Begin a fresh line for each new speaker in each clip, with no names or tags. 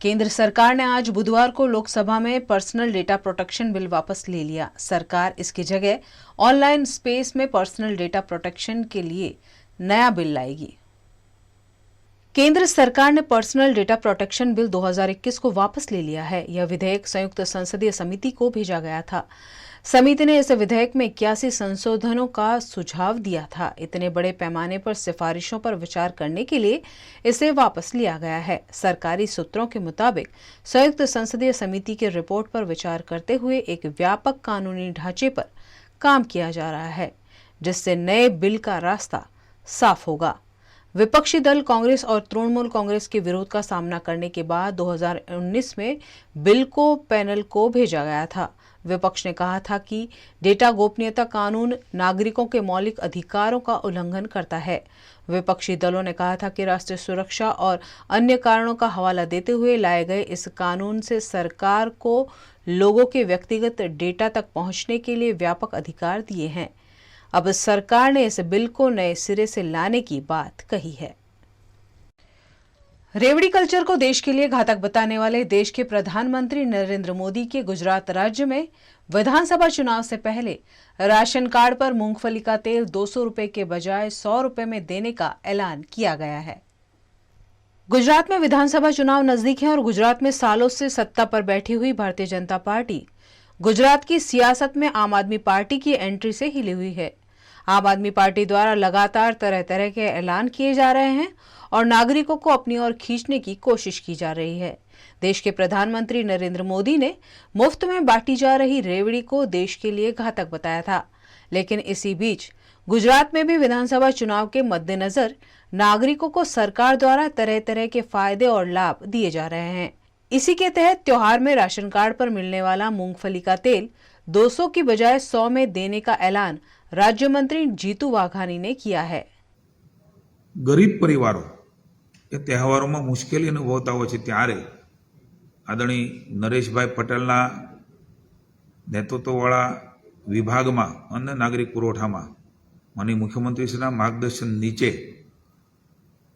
केंद्र सरकार ने आज बुधवार को लोकसभा में पर्सनल डेटा प्रोटेक्शन बिल वापस ले लिया। सरकार इसकी जगह ऑनलाइन स्पेस में पर्सनल डेटा प्रोटेक्शन के लिए नया बिल लाएगी। केंद्र सरकार ने पर्सनल डेटा प्रोटेक्शन बिल 2021 को वापस ले लिया है। यह विधेयक संयुक्त संसदीय समिति को भेजा गया था। समिति ने इस विधेयक में 81 संशोधनों का सुझाव दिया था। इतने बड़े पैमाने पर सिफारिशों पर विचार करने के लिए इसे वापस लिया गया है। सरकारी सूत्रों के मुताबिक संयुक्त संसदीय समिति की रिपोर्ट पर विचार करते हुए एक व्यापक कानूनी ढांचे पर काम किया जा रहा है, जिससे नए बिल का रास्ता साफ होगा। विपक्षी दल कांग्रेस और तृणमूल कांग्रेस के विरोध का सामना करने के बाद 2019 में बिल को पैनल को भेजा गया था। विपक्ष ने कहा था कि डेटा गोपनीयता कानून नागरिकों के मौलिक अधिकारों का उल्लंघन करता है। विपक्षी दलों ने कहा था कि राष्ट्रीय सुरक्षा और अन्य कारणों का हवाला देते हुए लाए गए इस कानून से सरकार को लोगों के व्यक्तिगत डेटा तक पहुंचने के लिए व्यापक अधिकार दिए हैं। अब सरकार ने इस बिल को नए सिरे से लाने की बात कही है। रेवड़ी कल्चर को देश के लिए घातक बताने वाले देश के प्रधानमंत्री नरेंद्र मोदी के गुजरात राज्य में विधानसभा चुनाव से पहले राशन कार्ड पर मूंगफली का तेल 200 रुपए के बजाय 100 रुपए में देने का ऐलान किया गया है। गुजरात में विधानसभा चुनाव नजदीक है और गुजरात में सालों से सत्ता पर बैठी हुई भारतीय जनता पार्टी गुजरात की सियासत में आम आदमी पार्टी की एंट्री से हिली हुई है। आम आदमी पार्टी द्वारा लगातार तरह तरह के ऐलान किए जा रहे हैं और नागरिकों को अपनी ओर खींचने की कोशिश की जा रही है। देश के प्रधानमंत्री नरेंद्र मोदी ने मुफ्त में बांटी जा रही रेवड़ी को देश के लिए घातक बताया था, लेकिन इसी बीच गुजरात में भी विधानसभा चुनाव के मद्देनजर नागरिकों को सरकार द्वारा तरह तरह के फायदे और लाभ दिए जा रहे हैं। इसी के तहत त्योहार में राशन कार्ड पर मिलने वाला मूंगफली का तेल 200 की बजाय 100 में देने का ऐलान राज्य मंत्री जीतू वाघानी ने किया है।
गरीब परिवारों એ તહેવારોમાં મુશ્કેલી અનુભવતા હોય છે ત્યારે આદરણીય નરેશભાઈ પટેલના નેતૃત્વવાળા વિભાગમાં અન્ય નાગરિક પુરવઠામાં માનનીય મુખ્યમંત્રીશ્રીના માર્ગદર્શન નીચે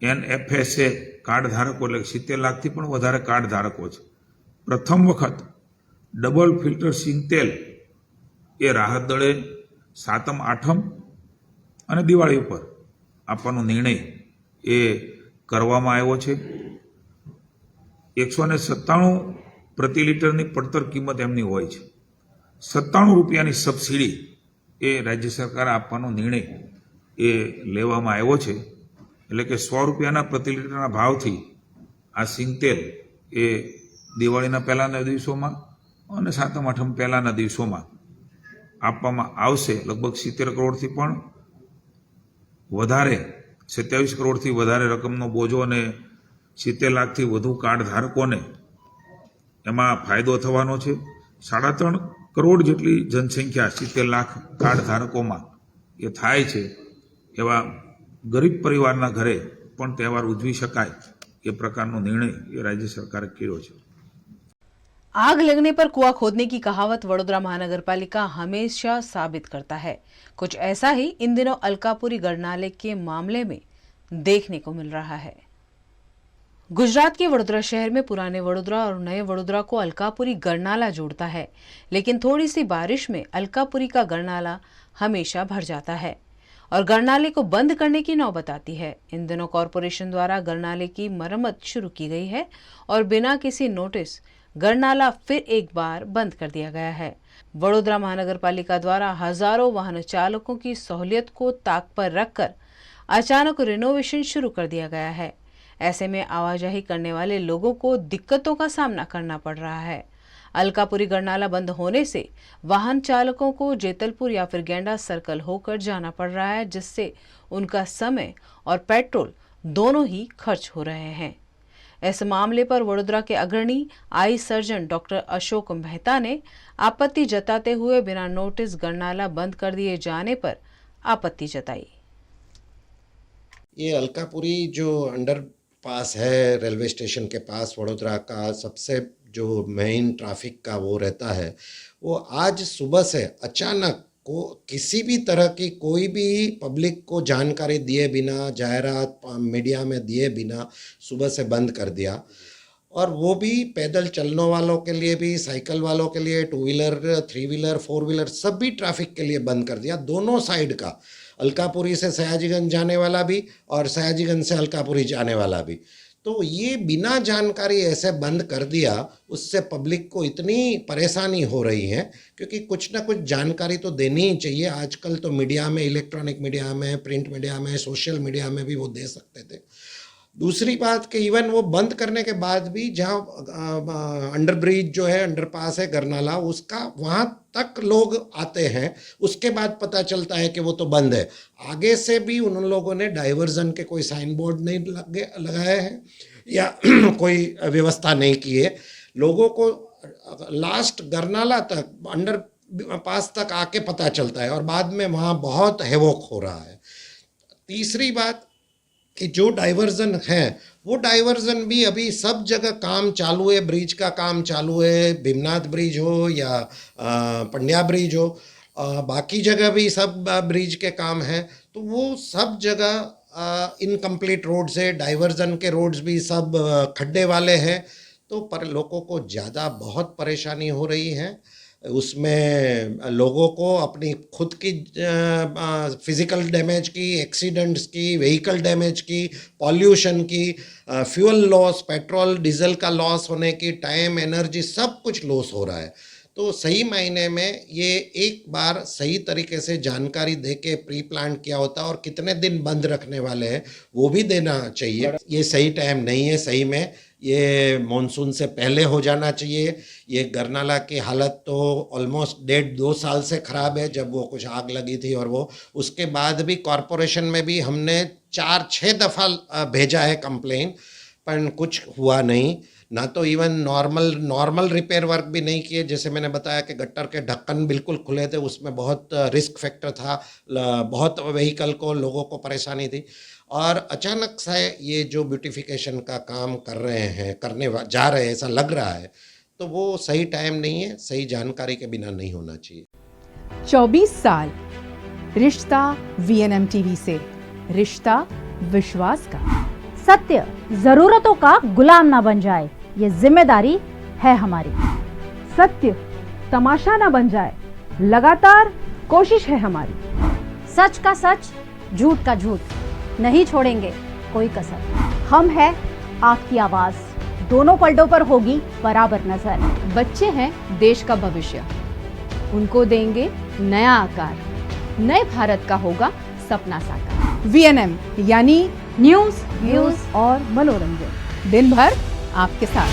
NFSA કાર્ડ ધારકો એટલે 70 લાખથી પણ વધારે કાર્ડ ધારકો છે પ્રથમ વખત ડબલ ફિલ્ટર સિંગ તેલ એ રાહત દળે સાતમ આઠમ અને દિવાળી ઉપર આપવાનો નિર્ણય એ કરવામાં આવ્યો છે। 197 પ્રતિ લિટરની પડતર કિંમત એમની હોય છે। 97 રૂપિયાની સબસિડી એ રાજ્ય સરકાર આપવાનો નિર્ણય એ લેવામાં આવ્યો છે। એટલે કે 100 રૂપિયાના પ્રતિ લિટરના ભાવથી આ સિંગ તેલ એ દિવાળીના પહેલાના દિવસોમાં અને સાતમ આઠમ પહેલાના દિવસોમાં આપવામાં આવશે। લગભગ 70 કરોડથી પણ વધારે 27 કરોડથી વધારે રકમનો બોજો અને 70 લાખથી વધુ કાર્ડ ધારકોને એમાં ફાયદો થવાનો છે। 3.5 કરોડ જેટલી જનસંખ્યા 70 લાખ કાર્ડ ધારકોમાં એ થાય છે। એવા ગરીબ પરિવારના ઘરે પણ તહેવાર ઉજવી શકાય એ પ્રકારનો નિર્ણય એ રાજ્ય સરકારે કર્યો છે।
आग लगने पर कुआं खोदने की कहावत वडोदरा महानगरपालिका हमेशा साबित करता है। कुछ ऐसा ही इन दिनों अलकापुरी गरनाले के मामले में देखने को मिल रहा है। गुजरात के वडोदरा शहर में पुराने वडोदरा और नए वडोदरा को अलकापुरी गरनाला जोड़ता है, लेकिन थोड़ी सी बारिश में अलकापुरी का गरनाला हमेशा भर जाता है और गरनाले को बंद करने की नौबत आती है। इन दिनों कॉरपोरेशन द्वारा गरनाले की मरम्मत शुरू की गई है और बिना किसी नोटिस गरनाला फिर एक बार बंद कर दिया गया है। वडोदरा महानगर पालिका द्वारा हजारों वाहन चालकों की सहूलियत को ताक पर रखकर अचानक रिनोवेशन शुरू कर दिया गया है। ऐसे में आवाजाही करने वाले लोगों को दिक्कतों का सामना करना पड़ रहा है। अलकापुरी गरनाला बंद होने से वाहन चालकों को जेतलपुर या फिर गेंडा सर्कल होकर जाना पड़ रहा है, जिससे उनका समय और पेट्रोल दोनों ही खर्च हो रहे हैं। इस मामले पर वडोदरा के अग्रणी eye surgeon doctor Ashok Mehta ने आपत्ति जताते हुए बिना नोटिस गरनाला बंद कर दिए जाने पर आपत्ति जताई।
ये अलकापुरी जो अंडर पास है रेलवे स्टेशन के पास वडोदरा का सबसे जो मेन ट्रैफिक का वो रहता है, वो आज सुबह से अचानक को किसी भी तरह की कोई भी पब्लिक को जानकारी दिए बिना, जाहिरात मीडिया में दिए बिना सुबह से बंद कर दिया। और वो भी पैदल चलने वालों के लिए भी, साइकिल वालों के लिए, 2 व्हीलर, 3 व्हीलर, 4 व्हीलर सभी ट्रैफिक के लिए बंद कर दिया, दोनों साइड का, अलकापुरी से सयाजीगंज जाने वाला भी और सयाजीगंज से अलकापुरी जाने वाला भी। तो ये बिना जानकारी ऐसे बंद कर दिया, उससे पब्लिक को इतनी परेशानी हो रही है, क्योंकि कुछ ना कुछ जानकारी तो देनी ही चाहिए। आजकल तो मीडिया में, इलेक्ट्रॉनिक मीडिया में, प्रिंट मीडिया में, सोशल मीडिया में भी वो दे सकते थे। दूसरी बात कि इवन वो बंद करने के बाद भी जहाँ अंडर ब्रिज जो है, अंडरपास है गरनाला, उसका वहाँ तक लोग आते हैं, उसके बाद पता चलता है कि वो तो बंद है। आगे से भी उन लोगों ने डाइवर्जन के कोई साइन बोर्ड नहीं लगाए हैं या कोई व्यवस्था नहीं की है। लोगों को लास्ट गरनाला तक, अंडर पास तक आके पता चलता है और बाद में वहाँ बहुत हेवोक हो रहा है। तीसरी बात कि जो डाइवर्जन है, वो डाइवर्जन भी अभी सब जगह काम चालू है, ब्रिज का काम चालू है, भीमनाथ ब्रिज हो या पंड्या ब्रिज हो, बाकी जगह भी सब ब्रिज के काम हैं। तो वो सब जगह इनकम्प्लीट रोड्स है, डाइवर्जन के रोड्स भी सब खड्डे वाले हैं, तो पर लोगों को ज़्यादा बहुत परेशानी हो रही है। उसमें लोगों को अपनी खुद की फिज़िकल डैमेज की, एक्सीडेंट्स की, व्हीकल डैमेज की, पॉल्यूशन की, फ्यूल लॉस, पेट्रोल डीजल का लॉस होने की, टाइम, एनर्जी, सब कुछ लॉस हो रहा है। तो सही मायने में ये एक बार सही तरीके से जानकारी दे के प्री प्लान किया होता और कितने दिन बंद रखने वाले हैं वो भी देना चाहिए। ये सही टाइम नहीं है, सही में ये मॉनसून से पहले हो जाना चाहिए। ये गरनाला की हालत तो ऑलमोस्ट 1.5-2 साल से ख़राब है, जब वो कुछ आग लगी थी और वो उसके बाद भी कॉरपोरेशन में भी हमने 4-6 दफ़ा भेजा है कंप्लेन, पर कुछ हुआ नहीं। ना तो इवन नॉर्मल रिपेयर वर्क भी नहीं किए। जैसे मैंने बताया कि गट्टर के ढक्कन बिल्कुल खुले थे, उसमें बहुत रिस्क फैक्टर था, बहुत व्हीकल को, लोगों को परेशानी थी। और अचानक से ये जो ब्यूटिफिकेशन का काम कर रहे हैं, जा रहे हैं, ऐसा लग रहा है, तो वो सही टाइम नहीं है, सही जानकारी के बिना नहीं होना चाहिए।
24 साल रिश्ता VNM टीवी से, रिश्ता विश्वास का।
सत्य जरूरतों का गुलाम ना बन जाए, ये जिम्मेदारी है हमारी।
सत्य तमाशा ना बन जाए, लगातार कोशिश है हमारी।
सच का सच, झूठ का झूठ, नहीं छोड़ेंगे कोई कसर। हम है आपकी आवाज, दोनों पलटों पर होगी बराबर नजर।
बच्चे हैं देश का भविष्य, उनको देंगे नया आकार, नए भारत का होगा सपना साकार।
VNM यानी
न्यूज़
और मनोरंजन,
दिन भर आपके साथ।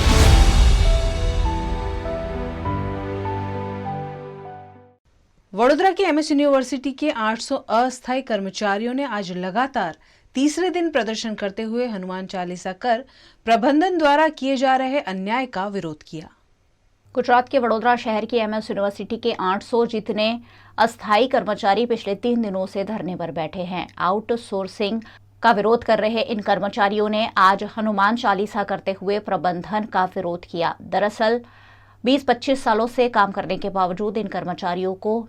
वडोदरा के MS यूनिवर्सिटी के 800 अस्थायी कर्मचारियों ने आज लगातार तीसरे दिन प्रदर्शन करते हुए हनुमान चालीसा कर प्रबंधन द्वारा किए जा रहे अन्याय का विरोध किया।
गुजरात के वडोदरा शहर की MS यूनिवर्सिटी के 800 जितने अस्थायी कर्मचारी पिछले 3 दिनों से धरने पर बैठे हैं। आउटसोर्सिंग का विरोध कर रहे इन कर्मचारियों ने आज हनुमान चालीसा करते हुए प्रबंधन का विरोध किया। दरअसल 20-25 सालों से काम करने के बावजूद इन कर्मचारियों को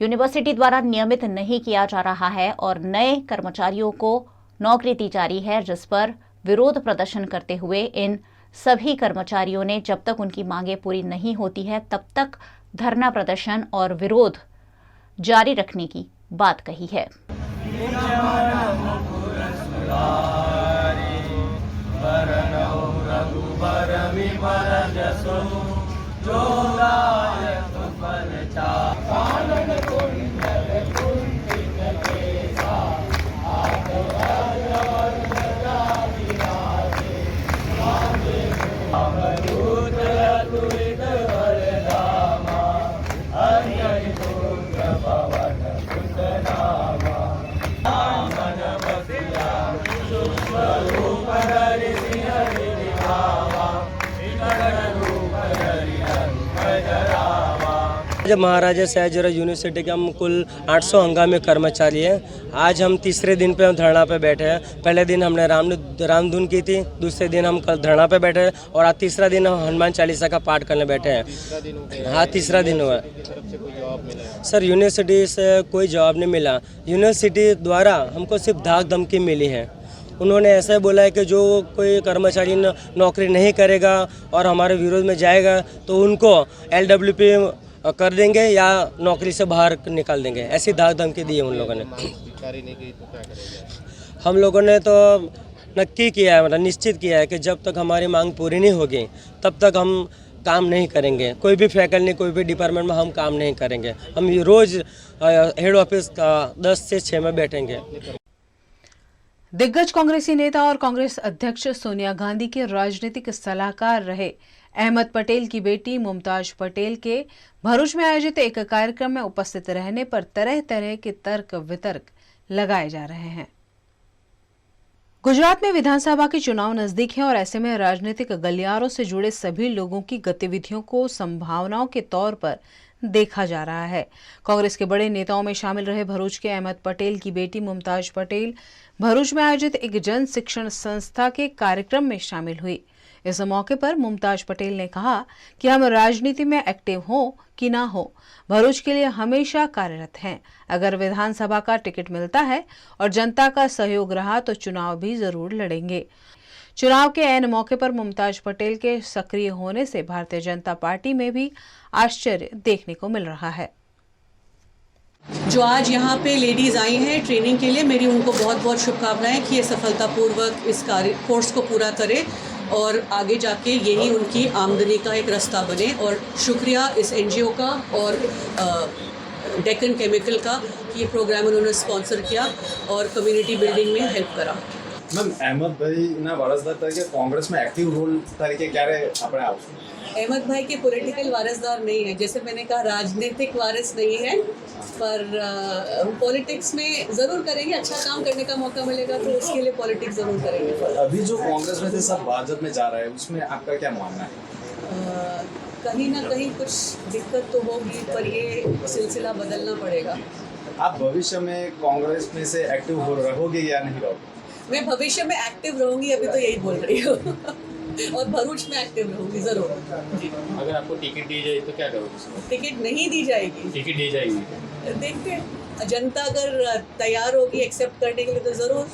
यूनिवर्सिटी द्वारा नियमित नहीं किया जा रहा है और नए कर्मचारियों को नौकरी दी जा रही है, जिस पर विरोध प्रदर्शन करते हुए इन सभी कर्मचारियों ने जब तक उनकी मांगें पूरी नहीं होती है तब तक धरना प्रदर्शन और विरोध जारी रखने की बात कही है।
जब महाराजा सयाजीराव यूनिवर्सिटी के हम कुल 800 हंगामी कर्मचारी हैं। आज हम तीसरे दिन पे हम धरना पे बैठे हैं। पहले दिन हमने रामधुन की थी, दूसरे दिन हम कल धरना पे बैठे हैं और आज तीसरा दिन हम हनुमान चालीसा का पाठ करने बैठे हैं। हाँ, तीसरा दिन हुआ। सर, यूनिवर्सिटी से कोई जवाब नहीं मिला। यूनिवर्सिटी द्वारा हमको सिर्फ धाक धमकी मिली है उन्होंने ऐसा बोला है कि जो कोई कर्मचारी नौकरी नहीं करेगा और हमारे विरोध में जाएगा तो उनको LWP कर देंगे या नौकरी से बाहर निकाल देंगे, ऐसी धाक धमकी दी है उन लोगों ने। हम लोगों ने तो नक्की किया है, मतलब निश्चित किया है कि जब तक हमारी मांग पूरी नहीं होगी तब तक हम काम नहीं करेंगे। कोई भी फैकल्टी, कोई भी डिपार्टमेंट में हम काम नहीं करेंगे। हम रोज़ हेड ऑफिस का 10 से 6 में बैठेंगे।
दिग्गज कांग्रेसी नेता और कांग्रेस अध्यक्ष सोनिया गांधी के राजनीतिक सलाहकार रहे अहमद पटेल की बेटी मुमताज पटेल के भरूच में आयोजित एक कार्यक्रम में उपस्थित रहने पर तरह तरह के तर्क वितर्क लगाए जा रहे हैं। गुजरात में विधानसभा के चुनाव नजदीक हैं और ऐसे में राजनीतिक गलियारों से जुड़े सभी लोगों की गतिविधियों को संभावनाओं के तौर पर देखा जा रहा है। कांग्रेस के बड़े नेताओं में शामिल रहे भरूच के अहमद पटेल की बेटी मुमताज पटेल भरूच में आयोजित एक जन शिक्षण संस्था के कार्यक्रम में शामिल हुई। इस मौके पर मुमताज पटेल ने कहा कि हम राजनीति में एक्टिव हो कि ना हो, भरूच के लिए हमेशा कार्यरत हैं। अगर विधानसभा का टिकट मिलता है और जनता का सहयोग रहा तो चुनाव भी जरूर लड़ेंगे। चुनाव के ऐन मौके पर मुमताज पटेल के सक्रिय होने से भारतीय जनता पार्टी में भी आश्चर्य देखने को मिल रहा है।
जो आज यहाँ पे लेडीज़ आई हैं ट्रेनिंग के लिए, मेरी उनको बहुत बहुत शुभकामनाएं कि ये सफलतापूर्वक इस कोर्स को पूरा करें और आगे जाके यही उनकी आमदनी का एक रास्ता बने। और शुक्रिया इस NGO का और डेक्कन केमिकल का कि ये प्रोग्राम उन्होंने स्पॉन्सर किया और कम्युनिटी बिल्डिंग में हेल्प करा।
મેમ અહેમદભાઈના વારસદાર તરીકે કોંગ્રેસમાં એક્ટિવ રોલ તરીકે ક્યારે આપણે આવશું?
अहमद भाई के पॉलिटिकल वारिसदार नहीं है, जैसे मैंने कहा राजनीतिक वारिस नहीं है, पर पॉलिटिक्स में ज़रूर करेंगे। अच्छा काम करने का मौका मिलेगा तो उसके लिए पॉलिटिक्स ज़रूर करेंगे।
अभी जो कांग्रेस में से सब भाजपा में जा रहा है उसमें आपका क्या मानना है?
कहीं ना कहीं कुछ दिक्कत तो होगी, पर ये सिलसिला बदलना पड़ेगा।
आप भविष्य में कांग्रेस में से एक्टिव रहोगे या नहीं रहोगे?
मैं भविष्य में एक्टिव रहूंगी, अभी तो यही बोल रही हूँ और भरूच में एक्टिव रहूंगी जरूर।
अगर आपको टिकट दी जाए तो क्या करोगे?
टिकट नहीं दी जाएगी?
टिकट दी जाएगी,
देखते हैं, जनता अगर तैयार होगी एक्सेप्ट करने के लिए तो जरूर।